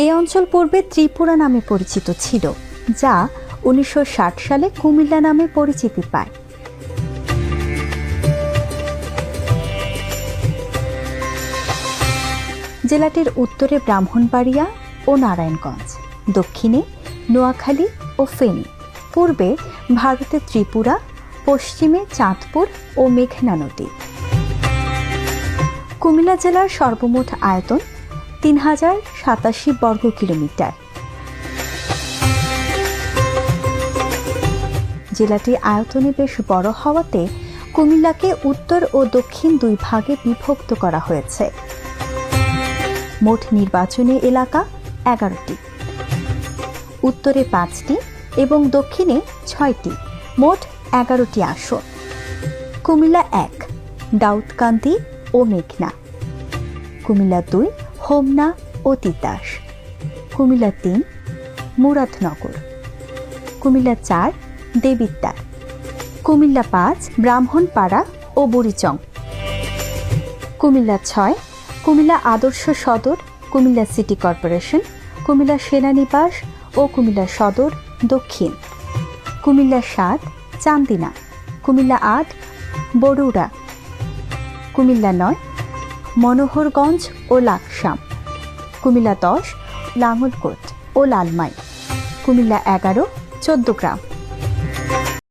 এই অঞ্চল পূর্বে ত্রিপুরা নামে পরিচিত ছিল, যা 1960 সালে কুমিল্লা নামে পরিচিতি পায়। জেলাটির উত্তরে ব্রাহ্মণবাড়িয়া ও নারায়ণগঞ্জ, দক্ষিণে নোয়াখালী ও ফেনী, পূর্বে ভারতের ত্রিপুরা, পশ্চিমে চাঁদপুর ও মেঘনা নদী। কুমিল্লা জেলার সর্বমোট আয়তন 3087 বর্গ কিলোমিটার। জেলাটি আয়তনে বেশ বড় হওয়াতে কুমিল্লাকে উত্তর ও দক্ষিণ দুই ভাগে বিভক্ত করা হয়েছে। মোট নির্বাচনী এলাকা 11টি, উত্তরে 5টি এবং দক্ষিণে 6টি, মোট 11টি আসন। কুমিল্লা 1 দাউদকান্দি ও মেঘনা, কুমিল্লা 2 হোমনা ও তিতাস, কুমিল্লা 3 মুরাদনগর, কুমিল্লা 4 দেবিদ্বার, কুমিল্লা 5 ব্রাহ্মণপাড়া ও বুড়িচং, কুমিল্লা 6 কুমিল্লা আদর্শ সদর, কুমিল্লা সিটি কর্পোরেশন, কুমিল্লা সেনানিবাস ও কুমিল্লা সদর দক্ষিণ, কুমিল্লা 7 চান্দিনা, কুমিল্লা 8 বরুড়া, কুমিল্লা 9 মনোহরগঞ্জ ও লাকসাম, কুমিল্লা 10 লাঙ্গলকোট ও লালমাই, কুমিল্লা 11 চৌদ্দগ্রাম।